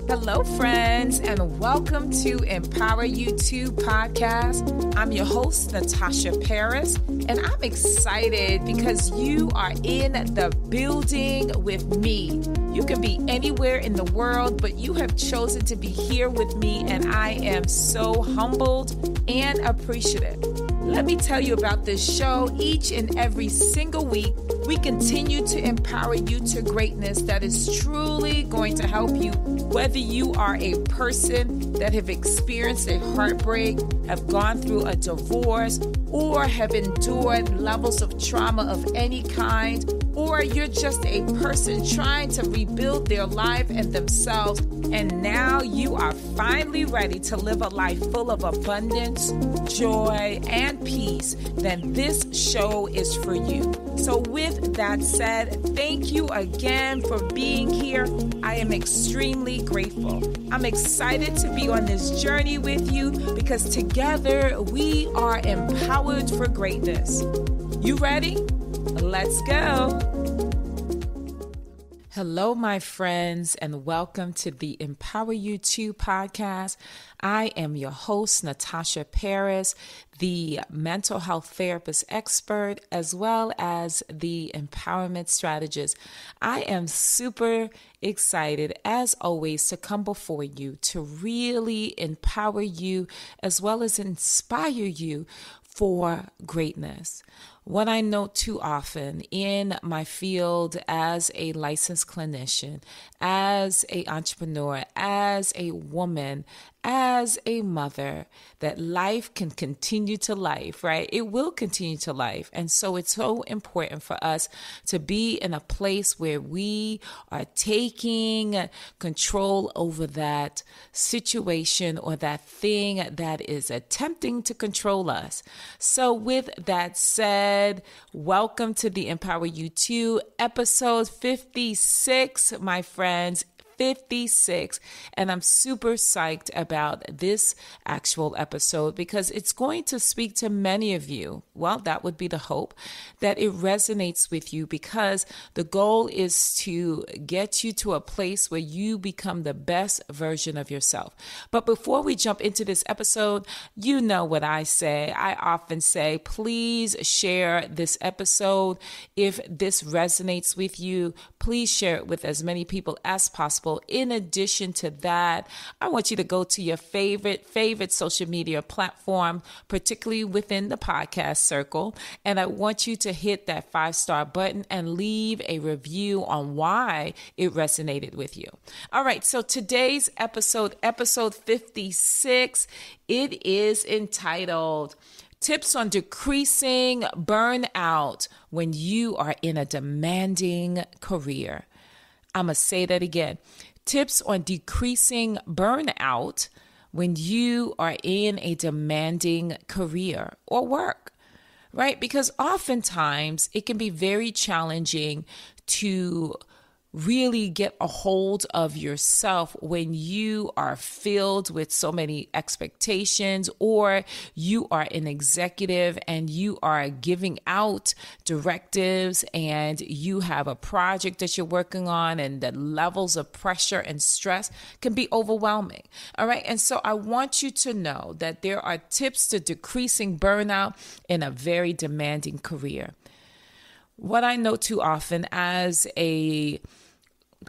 Hello, friends, and welcome to Empower You 2 podcast. I'm your host, Natasha Paris, and I'm excited because you are in the building with me. You can be anywhere in the world, but you have chosen to be here with me, and I am so humbled and appreciative. Let me tell you about this show. Each and every single week, we continue to empower you to greatness that is truly going to help you, whether you are a person that have experienced a heartbreak, have gone through a divorce, or have endured levels of trauma of any kind, or you're just a person trying to rebuild their life and themselves, and now you are finally ready to live a life full of abundance, joy, and peace, then this show is for you. So with that said, thank you again for being here. I am extremely grateful. I'm excited to be on this journey with you because together we are empowered for greatness. You ready? Let's go. Hello, my friends, and welcome to the Empower You 2 podcast. I am your host, Natasha Paris, the mental health therapist expert, as well as the empowerment strategist. I am super excited, as always, to come before you to really empower you, as well as inspire you for greatness. What I note too often in my field as a licensed clinician, as an entrepreneur, as a woman, as a mother, that life can continue to life, right? It will continue to life. And so it's so important for us to be in a place where we are taking control over that situation or that thing that is attempting to control us. So with that said, welcome to the Empower You 2 episode 56, my friends. 56. And I'm super psyched about this actual episode because it's going to speak to many of you. Well, that would be the hope, that it resonates with you, because the goal is to get you to a place where you become the best version of yourself. But before we jump into this episode, you know what I say. I often say, please share this episode. If this resonates with you, please share it with as many people as possible. In addition to that, I want you to go to your favorite social media platform, particularly within the podcast circle. And I want you to hit that 5-star button and leave a review on why it resonated with you. All right. So today's episode 56, it is entitled Tips on Decreasing Burnout When You Are in a Demanding Career. I'm going to say that again. Tips on decreasing burnout when you are in a demanding career or work, right? Because oftentimes it can be very challenging to really get a hold of yourself when you are filled with so many expectations, or you are an executive and you are giving out directives and you have a project that you're working on, and the levels of pressure and stress can be overwhelming. All right. And so I want you to know that there are tips to decreasing burnout in a very demanding career. What I know too often as a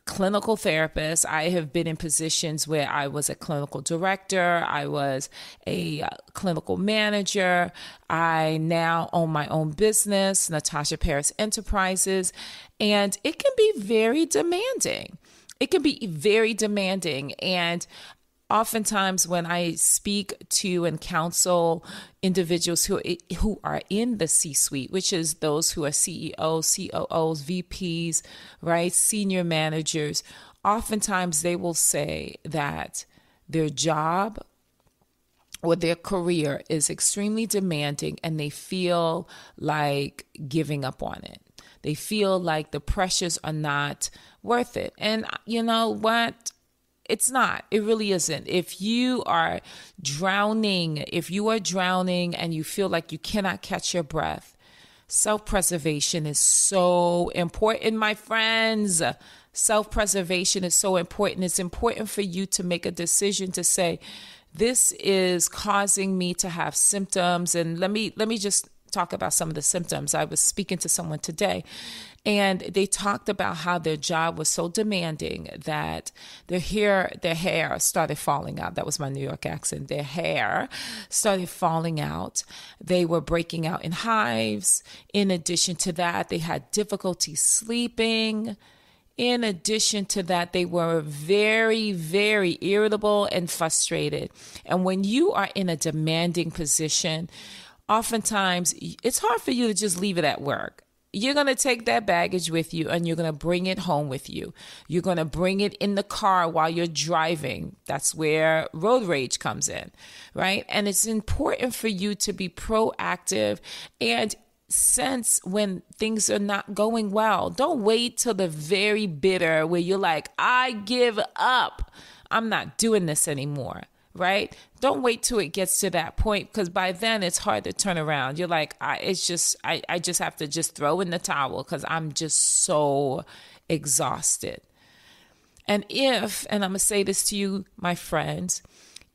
clinical therapist, I have been in positions where I was a clinical director, I was a clinical manager, I now own my own business, Natasha Paris Enterprises, and it can be very demanding. And oftentimes when I speak to and counsel individuals who are in the C-suite, which is those who are CEOs, COOs, VPs, right, senior managers, oftentimes they will say that their job or their career is extremely demanding and they feel like giving up on it. They feel like the pressures are not worth it. And you know what? It's not. It really isn't. If you are drowning and you feel like you cannot catch your breath, Self-preservation is so important, my friends. Self-preservation is so important. It's important for you to make a decision to say, this is causing me to have symptoms. And let me just talk about some of the symptoms. I was speaking to someone today, and they talked about how their job was so demanding that their hair started falling out. That was my New York accent. Their hair started falling out. They were breaking out in hives. In addition to that, they had difficulty sleeping. In addition to that, they were very, very irritable and frustrated. And when you are in a demanding position, oftentimes it's hard for you to just leave it at work. You're going to take that baggage with you and you're going to bring it home with you. You're going to bring it in the car while you're driving. That's where road rage comes in, right? And it's important for you to be proactive and sense when things are not going well. Don't wait till the very bitter where you're like, I give up. I'm not doing this anymore, right? Don't wait till it gets to that point, because by then it's hard to turn around. You're like, I just have to just throw in the towel because I'm just so exhausted. And I'm going to say this to you, my friends,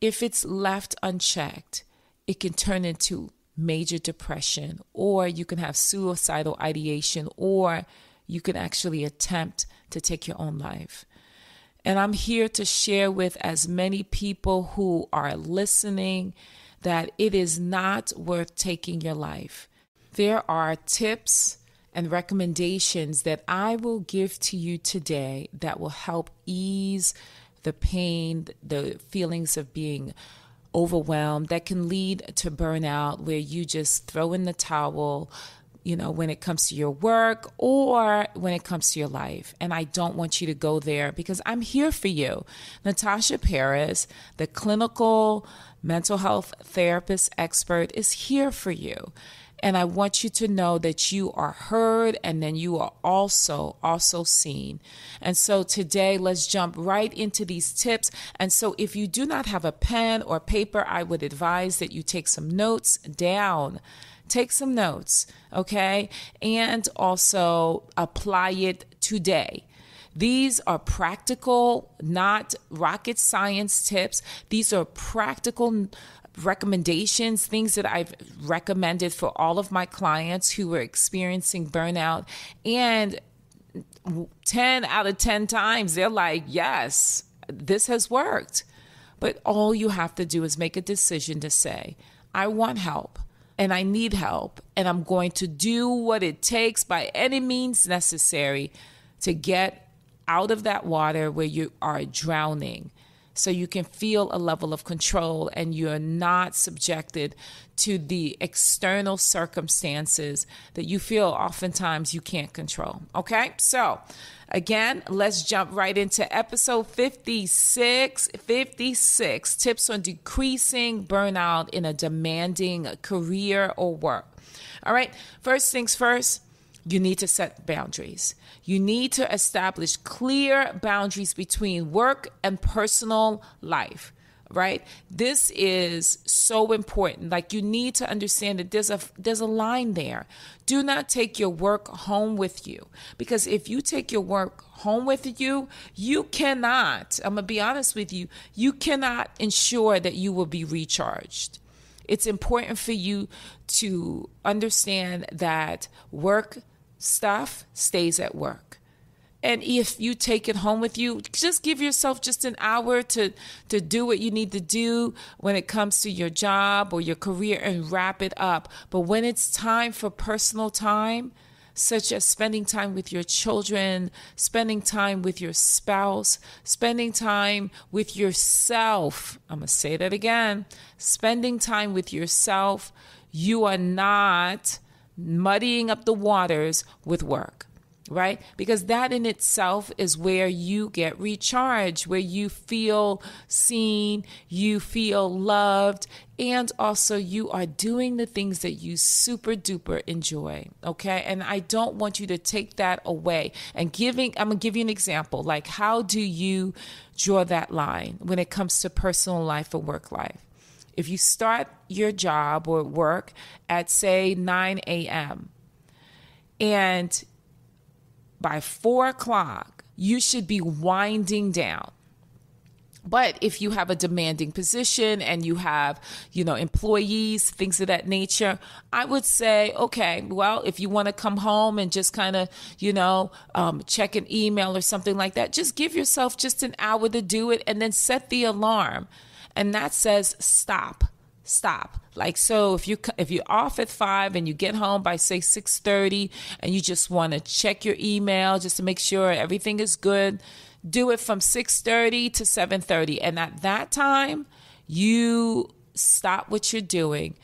if it's left unchecked, it can turn into major depression, or you can have suicidal ideation, or you can actually attempt to take your own life. And I'm here to share with as many people who are listening that it is not worth taking your life. There are tips and recommendations that I will give to you today that will help ease the pain, the feelings of being overwhelmed, that can lead to burnout, where you just throw in the towel, when it comes to your work or when it comes to your life. And I don't want you to go there, because I'm here for you. Natasha Paris, the clinical mental health therapist expert, is here for you. And I want you to know that you are heard, and then you are also seen. And so today, let's jump right into these tips. And so if you do not have a pen or paper, I would advise that you take some notes down. Take some notes, okay? And also apply it today. These are practical, not rocket science tips. These are practical recommendations, things that I've recommended for all of my clients who are experiencing burnout. And 10 out of 10 times, they're like, yes, this has worked. But all you have to do is make a decision to say, I want help and I need help, and I'm going to do what it takes by any means necessary to get out of that water where you are drowning, so you can feel a level of control and you're not subjected to the external circumstances that you feel oftentimes you can't control. Okay, so again, let's jump right into episode 56, tips on decreasing burnout in a demanding career or work. All right, first things first, you need to set boundaries. You need to establish clear boundaries between work and personal life, right? This is so important. Like, you need to understand that there's a line there. Do not take your work home with you, because if you take your work home with you, you cannot, I'm going to be honest with you, you cannot ensure that you will be recharged. It's important for you to understand that work stuff stays at work. And if you take it home with you, just give yourself just an hour to do what you need to do when it comes to your job or your career, and wrap it up. But when it's time for personal time, such as spending time with your children, spending time with your spouse, spending time with yourself, I'm going to say that again, spending time with yourself, you are not muddying up the waters with work, right? Because that in itself is where you get recharged, where you feel seen, you feel loved, and also you are doing the things that you super duper enjoy, okay? And I don't want you to take that away. And I'm going to give you an example. Like, how do you draw that line when it comes to personal life or work life? If you start your job or work at, say, 9 a.m., And by 4 o'clock, you should be winding down. But if you have a demanding position and you have, employees, things of that nature, I would say, okay, well, if you want to come home and just kind of, check an email or something like that, just give yourself just an hour to do it and then set the alarm. And that says stop. Like, so if you're off at 5 and you get home by say 6:30 and you just want to check your email just to make sure everything is good, do it from 6:30 to 7:30. And at that time, you stop what you're doing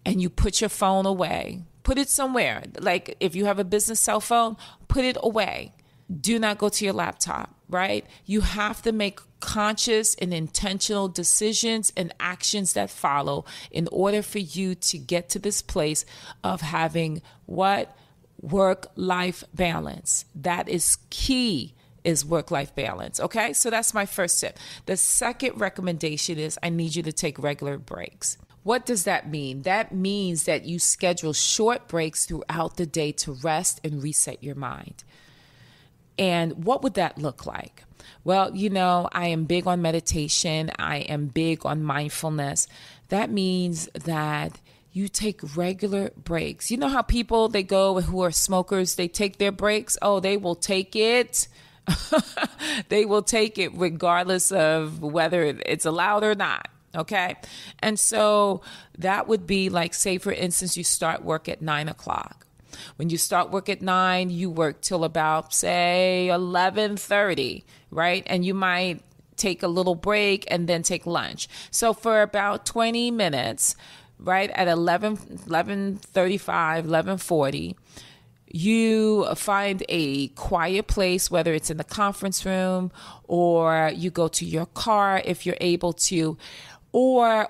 and you put your phone away. Put it somewhere. Like if you have a business cell phone, put it away. Do not go to your laptop, right? You have to make conscious and intentional decisions and actions that follow in order for you to get to this place of having what? Work-life balance. That is key, is work-life balance. Okay, so that's my first tip. The second recommendation is I need you to take regular breaks. What does that mean? That means that you schedule short breaks throughout the day to rest and reset your mind. And what would that look like? Well, I am big on meditation. I am big on mindfulness. That means that you take regular breaks. You know how people, they go who are smokers, they take their breaks? Oh, they will take it. They will take it regardless of whether it's allowed or not. Okay. And so that would be like, say, for instance, you start work at 9 o'clock. When you start work at 9, you work till about, say, 11:30, right? And you might take a little break and then take lunch. So for about 20 minutes, right, at 11:35, 11:40, you find a quiet place, whether it's in the conference room or you go to your car if you're able to, or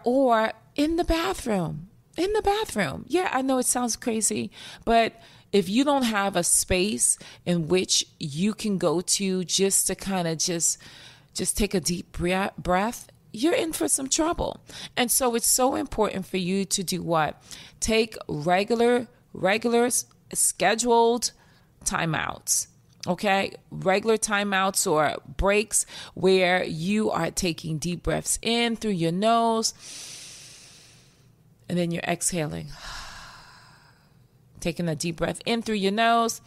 in the bathroom. In the bathroom. Yeah, I know it sounds crazy, but if you don't have a space in which you can go to just to kind of just take a deep breath, you're in for some trouble. And so it's so important for you to do what? Take regular scheduled timeouts. Okay, regular timeouts or breaks where you are taking deep breaths in through your nose. And then you're exhaling, taking a deep breath in through your nose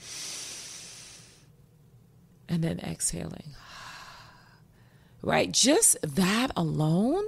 and then exhaling, right? Just that alone.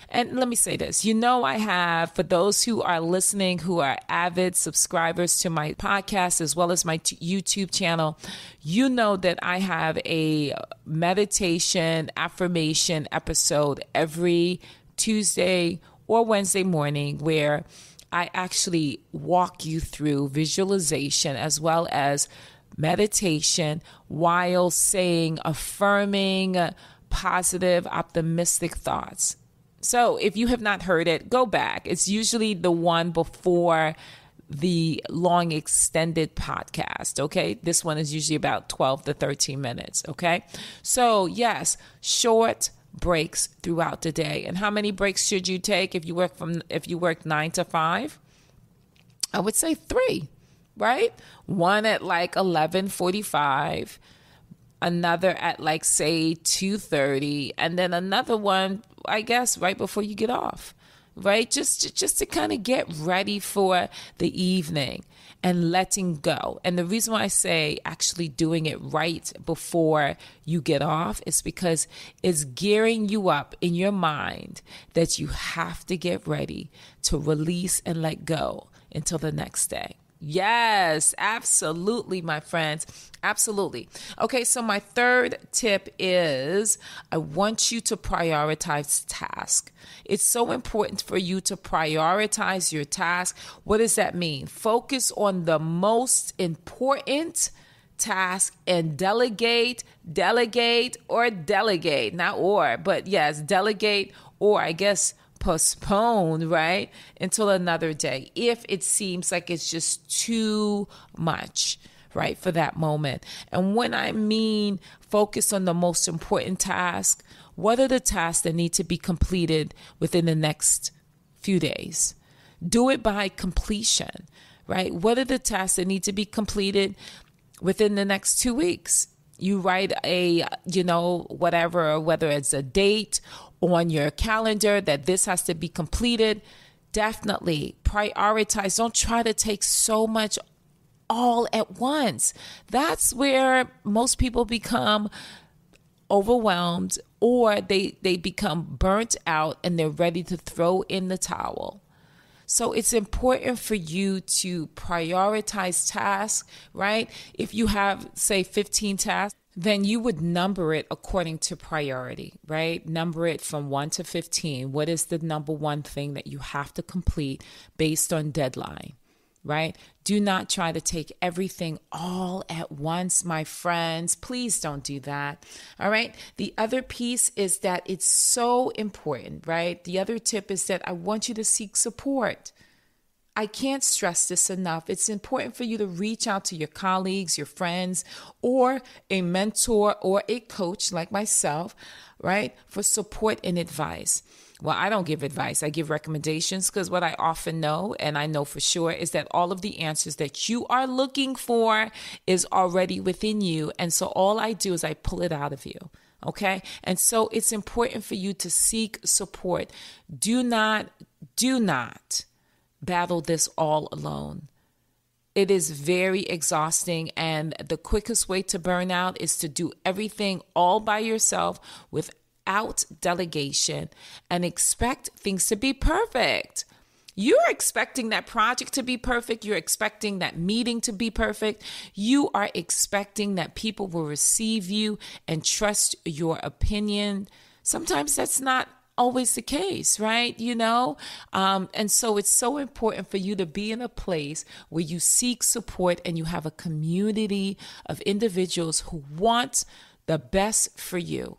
And let me say this, I have, for those who are listening, who are avid subscribers to my podcast, as well as my YouTube channel, that I have a meditation affirmation episode every Tuesday or Wednesday morning where I actually walk you through visualization as well as meditation while saying affirming, positive, optimistic thoughts. So if you have not heard it, go back. It's usually the one before the long extended podcast. Okay. This one is usually about 12 to 13 minutes. Okay. So yes, short breaks throughout the day. And how many breaks should you take if you work 9 to 5? I would say 3, right? One at like 11:45, another at like say 2:30, and then another one, I guess, right before you get off, right? Just to kind of get ready for the evening and letting go. And the reason why I say actually doing it right before you get off is because it's gearing you up in your mind that you have to get ready to release and let go until the next day. Yes, absolutely, my friends. Absolutely. Okay, so my third tip is I want you to prioritize tasks. It's so important for you to prioritize your task. What does that mean? Focus on the most important task and delegate, not or, but yes, delegate or I guess postpone, right, until another day if it seems like it's just too much, right, for that moment. And when I mean focus on the most important task, what are the tasks that need to be completed within the next few days? Do it by completion, right? What are the tasks that need to be completed within the next 2 weeks? You write whether it's a date on your calendar that this has to be completed. Definitely prioritize. Don't try to take so much all at once. That's where most people become overwhelmed, or they become burnt out and they're ready to throw in the towel. So it's important for you to prioritize tasks, right? If you have, say, 15 tasks, then you would number it according to priority, right? Number it from 1 to 15. What is the number one thing that you have to complete based on deadline, right? Do not try to take everything all at once, my friends. Please don't do that. All right. The other piece is that it's so important, right? The other tip is that I want you to seek support. I can't stress this enough. It's important for you to reach out to your colleagues, your friends, or a mentor or a coach like myself, right, for support and advice. Well, I don't give advice. I give recommendations, because what I often know, and I know for sure, is that all of the answers that you are looking for is already within you. And so all I do is I pull it out of you. Okay. And so it's important for you to seek support. Do not battle this all alone. It is very exhausting, and the quickest way to burn out is to do everything all by yourself without delegation and expect things to be perfect. You're expecting that project to be perfect. You're expecting that meeting to be perfect. You are expecting that people will receive you and trust your opinion. Sometimes that's not always the case, right? And so it's so important for you to be in a place where you seek support and you have a community of individuals who want the best for you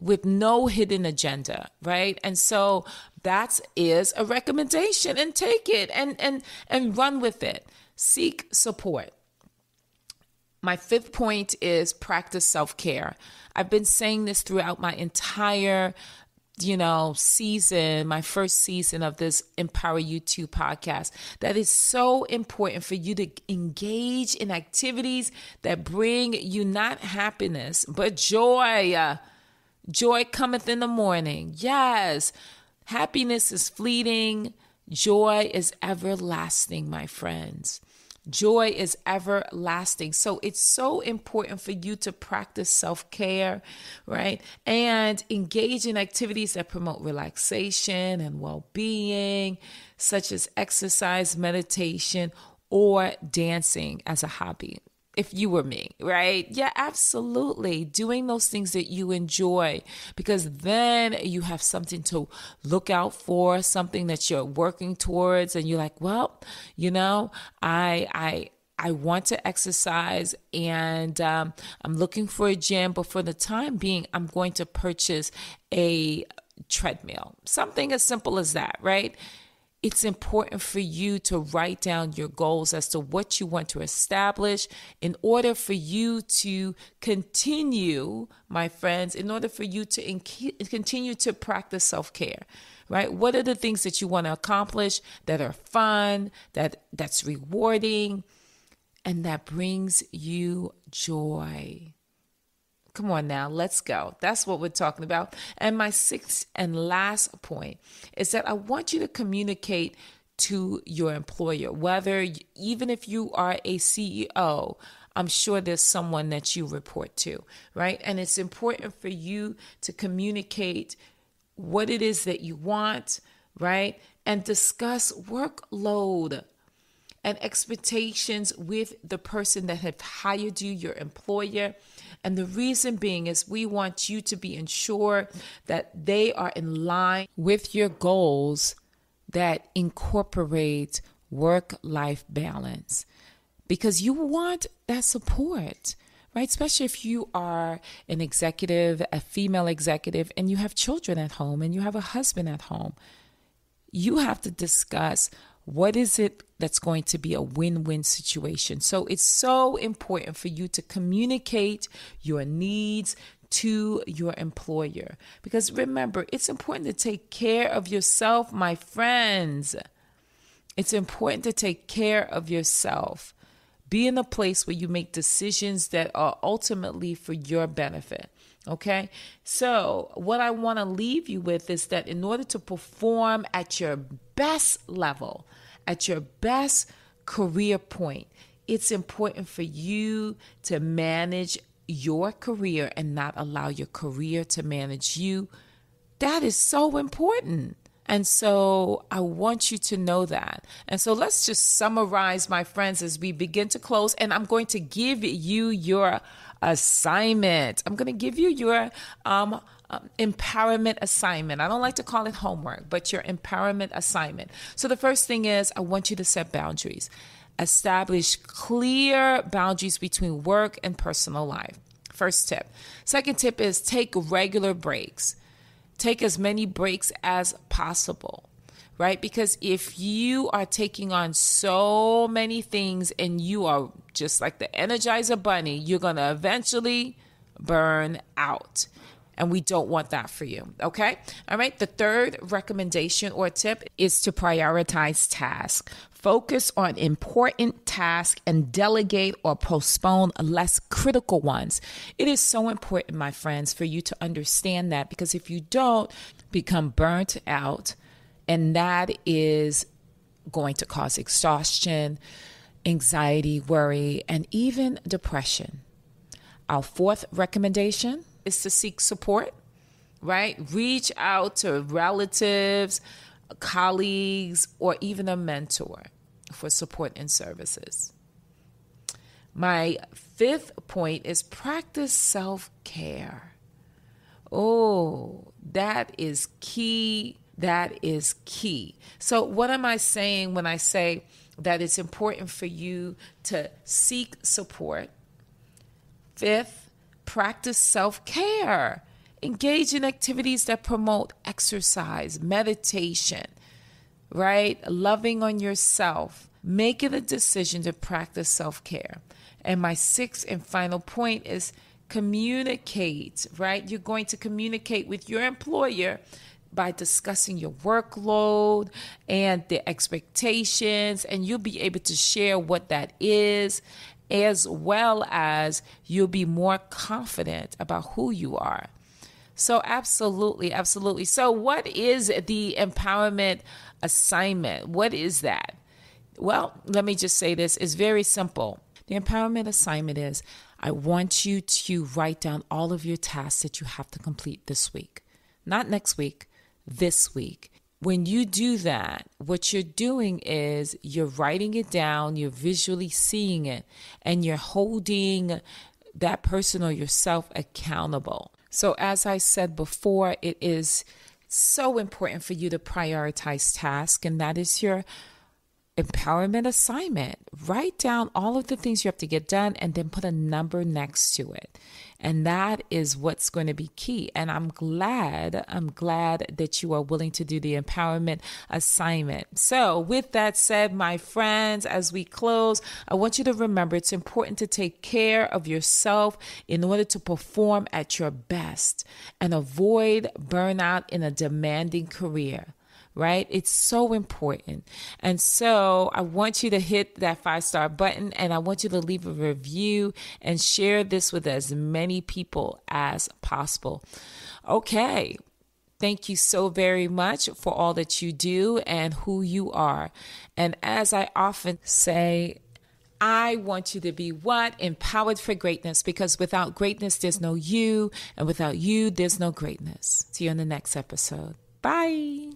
with no hidden agenda, right? And so that is a recommendation, and take it and run with it. Seek support. My fifth point is practice self-care. I've been saying this throughout my entire season, my first season of this Empower You 2 podcast, that is so important for you to engage in activities that bring you not happiness, but joy. Joy cometh in the morning. Yes. Happiness is fleeting. Joy is everlasting, my friends. Joy is everlasting. So it's so important for you to practice self-care, right? And engage in activities that promote relaxation and well-being, such as exercise, meditation, or dancing as a hobby. If you were me, right? Yeah, absolutely. Doing those things that you enjoy, because then you have something to look out for, something that you're working towards, and you're like, well, I want to exercise, and I'm looking for a gym, but for the time being, I'm going to purchase a treadmill. Something as simple as that, right? It's important for you to write down your goals as to what you want to establish in order for you to continue, my friends, in order for you to continue to practice self-care, right? What are the things that you want to accomplish that are fun, that's rewarding, and that brings you joy? Come on now, let's go. That's what we're talking about. And my sixth and last point is that I want you to communicate to your employer, even if you are a CEO, I'm sure there's someone that you report to, right? And it's important for you to communicate what it is that you want, right? And discuss workload and expectations with the person that have hired you, your employer. And the reason being is we want you to be ensured that they are in line with your goals that incorporate work-life balance, because you want that support, right? Especially if you are an executive, a female executive, and you have children at home and you have a husband at home. You have to discuss what is it that's going to be a win-win situation. So it's so important for you to communicate your needs to your employer, because remember, it's important to take care of yourself, my friends. It's important to take care of yourself. Be in a place where you make decisions that are ultimately for your benefit. Okay? So what I want to leave you with is that in order to perform at your best level, at your best career point, it's important for you to manage your career and not allow your career to manage you. That is so important. And so I want you to know that. And so let's just summarize, my friends, as we begin to close. And I'm going to give you your assignment. I'm going to give you your empowerment assignment. I don't like to call it homework, but your empowerment assignment. So the first thing is I want you to set boundaries. Establish clear boundaries between work and personal life. First tip. Second tip is take regular breaks. Take as many breaks as possible, right? Because if you are taking on so many things and you are just like the Energizer Bunny, you're going to eventually burn out. And we don't want that for you, okay? All right, the third recommendation or tip is to prioritize tasks. Focus on important tasks and delegate or postpone less critical ones. It is so important, my friends, for you to understand that, because if you don't, become burnt out, and that is going to cause exhaustion, anxiety, worry, and even depression. Our fourth recommendation is to seek support, right? Reach out to relatives, colleagues, or even a mentor for support and services. My fifth point is practice self-care. Oh, that is key. That is key. So what am I saying when I say that it's important for you to seek support? Fifth, practice self-care. Engage in activities that promote exercise, meditation, right? Loving on yourself. Making a decision to practice self-care. And my sixth and final point is communicate, right? You're going to communicate with your employer by discussing your workload and the expectations, and you'll be able to share what that is, as well as you'll be more confident about who you are. So absolutely, absolutely. So what is the empowerment assignment? What is that? Well, let me just say this. It's very simple. The empowerment assignment is, I want you to write down all of your tasks that you have to complete this week. Not next week, this week. When you do that, what you're doing is you're writing it down, you're visually seeing it, and you're holding that person or yourself accountable. So as I said before, it is so important for you to prioritize tasks, and that is your empowerment assignment. Write down all of the things you have to get done and then put a number next to it. And that is what's going to be key. And I'm glad that you are willing to do the empowerment assignment. So with that said, my friends, as we close, I want you to remember it's important to take care of yourself in order to perform at your best and avoid burnout in a demanding career. Right? It's so important. And so I want you to hit that 5-star button, and I want you to leave a review and share this with as many people as possible. Okay. Thank you so very much for all that you do and who you are. And as I often say, I want you to be what? Empowered for greatness, because without greatness, there's no you. And without you, there's no greatness. See you in the next episode. Bye.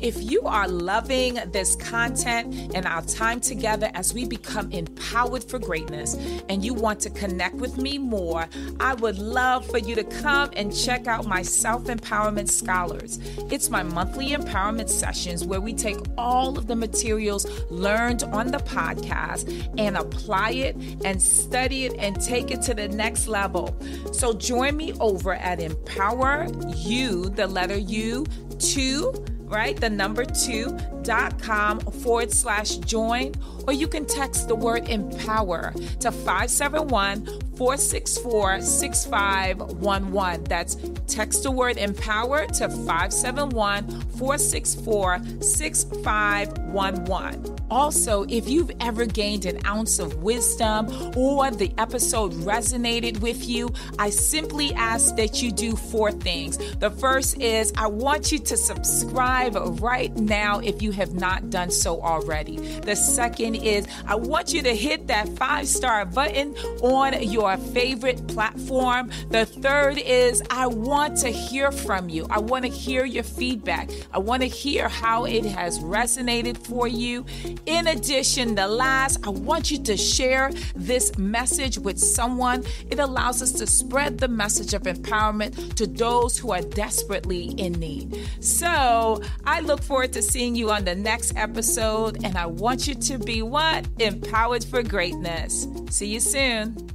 If you are loving this content and our time together as we become empowered for greatness, and you want to connect with me more, I would love for you to come and check out my Self-Empowerment Scholars. It's my monthly empowerment sessions where we take all of the materials learned on the podcast and apply it and study it and take it to the next level. So join me over at Empower You, the letter U, 2, right? The number 2.com/join, or you can text the word empower to 571 571-464-6511. That's text the word empower to 571-464-6511. Also, if you've ever gained an ounce of wisdom or the episode resonated with you, I simply ask that you do 4 things. The first is I want you to subscribe right now if you have not done so already. The second is I want you to hit that 5-star button on your favorite platform. The third is I want to hear from you. I want to hear your feedback. I want to hear how it has resonated for you. In addition, the last, I want you to share this message with someone. It allows us to spread the message of empowerment to those who are desperately in need. So I look forward to seeing you on the next episode, and I want you to be what? Empowered for greatness. See you soon.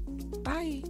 Bye.